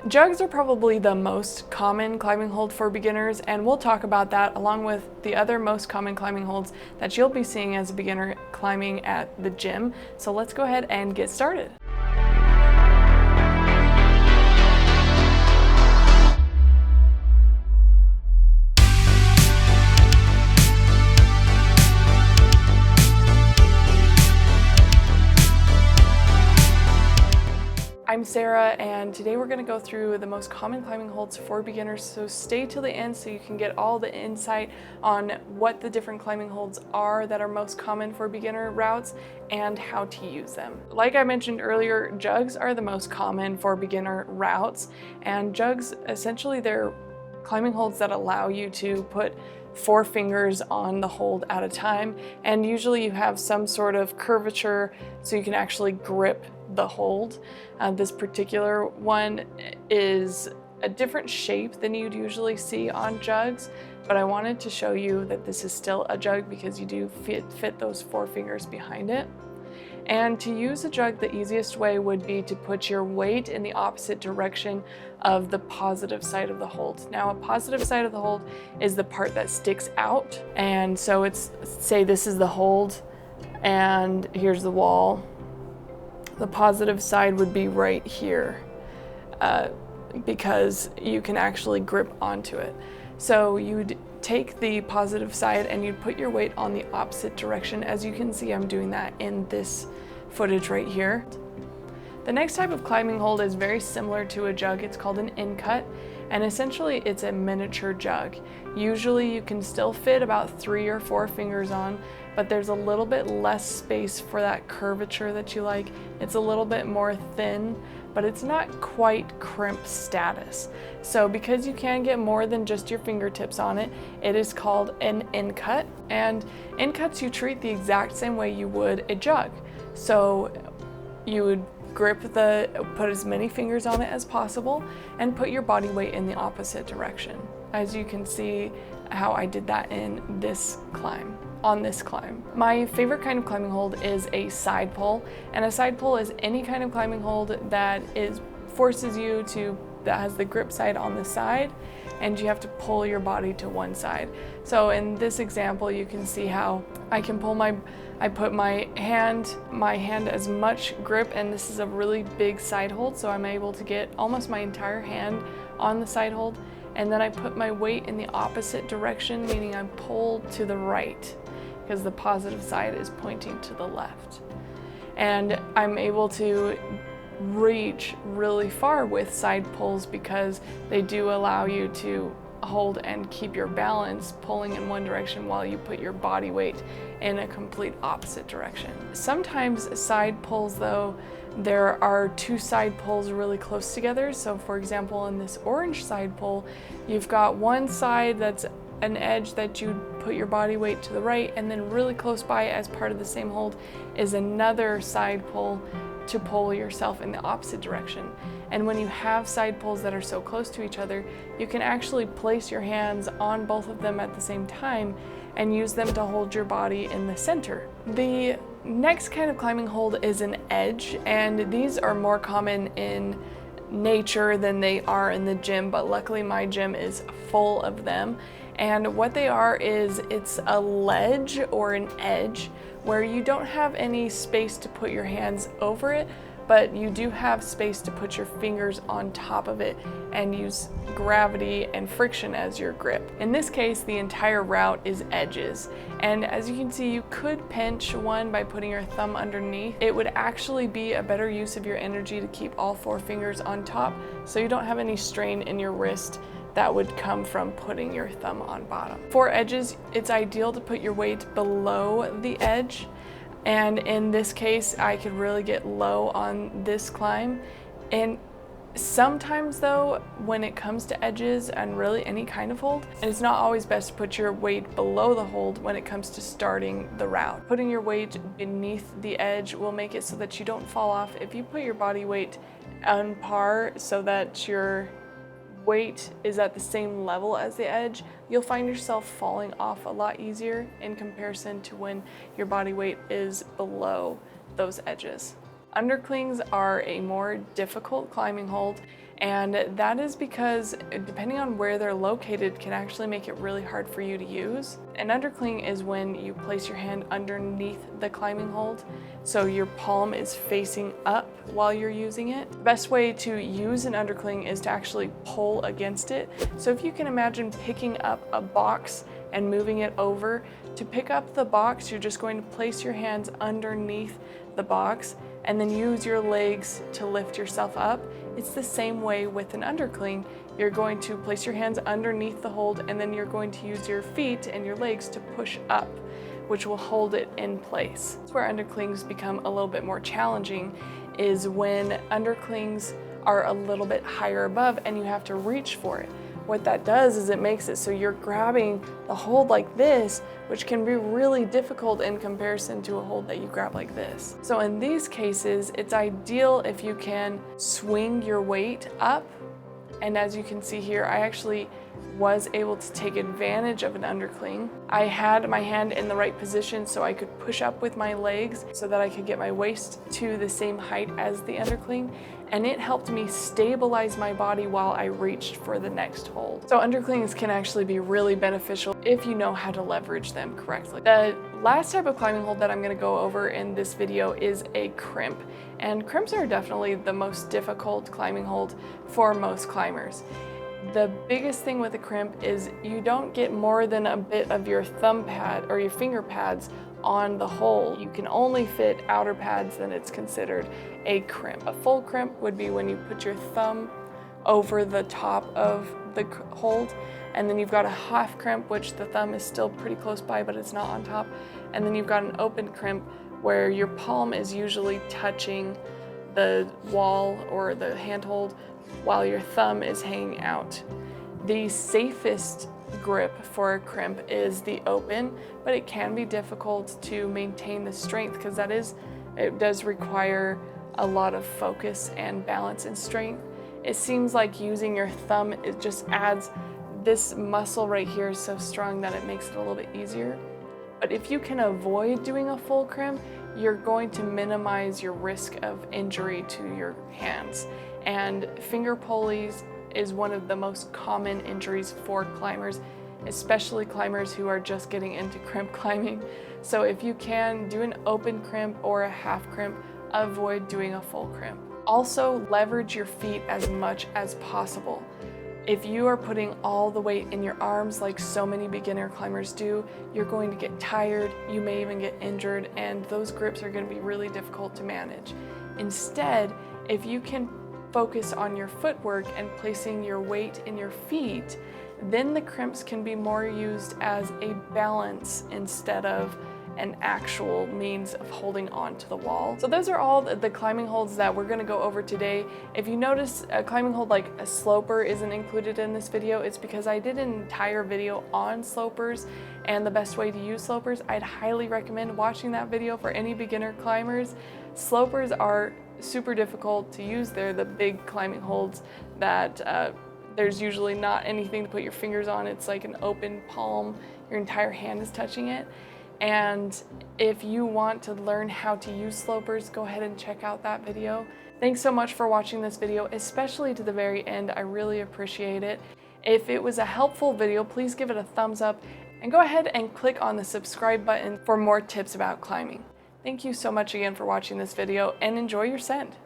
Jugs are probably the most common climbing hold for beginners, and we'll talk about that along with the other most common climbing holds that you'll be seeing as a beginner climbing at the gym. So let's go ahead and get started. I'm Sarah, and today we're going to go through the most common climbing holds for beginners, so stay till the end so you can get all the insight on what the different climbing holds are that are most common for beginner routes and how to use them. Like I mentioned earlier, jugs are the most common for beginner routes, and jugs, essentially they're climbing holds that allow you to put 4 fingers on the hold at a time, and usually you have some sort of curvature so you can actually grip the hold. This particular one is a different shape than you'd usually see on jugs, but I wanted to show you that this is still a jug because you do fit those 4 fingers behind it. And to use a jug, the easiest way would be to put your weight in the opposite direction of the positive side of the hold. Now, a positive side of the hold is the part that sticks out. And so it's, say this is the hold and here's the wall. The positive side would be right here because you can actually grip onto it. So you'd take the positive side and you'd put your weight on the opposite direction. As you can see, I'm doing that in this footage right here. The next type of climbing hold is very similar to a jug. It's called an incut, and essentially it's a miniature jug. Usually you can still fit about 3 or 4 fingers on, but there's a little bit less space for that curvature that you like. It's a little bit more thin, but it's not quite crimp status. So because you can get more than just your fingertips on it, it is called an incut. And incuts you treat the exact same way you would a jug. So you would put as many fingers on it as possible and put your body weight in the opposite direction. As you can see how I did that in this climb. On this climb. My favorite kind of climbing hold is a side pull, and a side pull is any kind of climbing hold that forces you to, that has the grip side on the side, and you have to pull your body to one side. So in this example, you can see how I can pull I put my hand as much grip, and this is a really big side hold, so I'm able to get almost my entire hand on the side hold, and then I put my weight in the opposite direction, meaning I'm pulled to the right, because the positive side is pointing to the left. And I'm able to reach really far with side pulls because they do allow you to hold and keep your balance pulling in one direction while you put your body weight in a complete opposite direction. Sometimes side pulls, though, there are 2 side pulls really close together. So for example, in this orange side pull, you've got one side that's an edge that you put your body weight to the right, and then really close by as part of the same hold is another side pull to pull yourself in the opposite direction. And when you have side pulls that are so close to each other, you can actually place your hands on both of them at the same time and use them to hold your body in the center. The next kind of climbing hold is an edge, and these are more common in nature than they are in the gym, but luckily my gym is full of them. And what they are is it's a ledge or an edge where you don't have any space to put your hands over it, but you do have space to put your fingers on top of it and use gravity and friction as your grip. In this case, the entire route is edges. And as you can see, you could pinch one by putting your thumb underneath. It would actually be a better use of your energy to keep all 4 fingers on top so you don't have any strain in your wrist that would come from putting your thumb on bottom. For edges, it's ideal to put your weight below the edge. And in this case, I could really get low on this climb. And sometimes though, when it comes to edges and really any kind of hold, and it's not always best to put your weight below the hold when it comes to starting the route. Putting your weight beneath the edge will make it so that you don't fall off. If you put your body weight on par so that your weight is at the same level as the edge, you'll find yourself falling off a lot easier in comparison to when your body weight is below those edges. Underclings are a more difficult climbing hold, And that is because depending on where they're located can actually make it really hard for you to use. An undercling is when you place your hand underneath the climbing hold, so your palm is facing up while you're using it. The best way to use an undercling is to actually pull against it. So if you can imagine picking up a box and moving it over, to pick up the box, you're just going to place your hands underneath the box and then use your legs to lift yourself up. It's the same way with an undercling. You're going to place your hands underneath the hold and then you're going to use your feet and your legs to push up, which will hold it in place. That's where underclings become a little bit more challenging, is when underclings are a little bit higher above and you have to reach for it. What that does is it makes it so you're grabbing the hold like this, which can be really difficult in comparison to a hold that you grab like this. So in these cases, it's ideal if you can swing your weight up. And as you can see here, I actually was able to take advantage of an undercling. I had my hand in the right position so I could push up with my legs so that I could get my waist to the same height as the undercling, and it helped me stabilize my body while I reached for the next hold. So underclings can actually be really beneficial if you know how to leverage them correctly. The last type of climbing hold that I'm going to go over in this video is a crimp, and crimps are definitely the most difficult climbing hold for most climbers. The biggest thing with a crimp is you don't get more than a bit of your thumb pad or your finger pads on the hole. You can only fit outer pads, then it's considered a crimp. A full crimp would be when you put your thumb over the top of the hold, and then you've got a half crimp, which the thumb is still pretty close by but it's not on top, and then you've got an open crimp where your palm is usually touching the wall or the handhold while your thumb is hanging out. The safest grip for a crimp is the open, but it can be difficult to maintain the strength because it does require a lot of focus and balance and strength. It seems like using your thumb, it just adds, this muscle right here is so strong that it makes it a little bit easier. But if you can avoid doing a full crimp, you're going to minimize your risk of injury to your hands. And finger pulleys is one of the most common injuries for climbers, especially climbers who are just getting into crimp climbing. So if you can do an open crimp or a half crimp, avoid doing a full crimp. Also, leverage your feet as much as possible. If you are putting all the weight in your arms like so many beginner climbers do, you're going to get tired, you may even get injured, and those grips are going to be really difficult to manage. Instead, if you can focus on your footwork and placing your weight in your feet, then the crimps can be more used as a balance instead of an actual means of holding on to the wall. So those are all the climbing holds that we're going to go over today. If you notice a climbing hold like a sloper isn't included in this video, it's because I did an entire video on slopers and the best way to use slopers. I'd highly recommend watching that video for any beginner climbers. Slopers are super difficult to use. They're the big climbing holds that there's usually not anything to put your fingers on. It's like an open palm, your entire hand is touching it. And if you want to learn how to use slopers, go ahead and check out that video. Thanks so much for watching this video, especially to the very end. I really appreciate it. If it was a helpful video, please give it a thumbs up and go ahead and click on the subscribe button for more tips about climbing. Thank you so much again for watching this video and enjoy your send.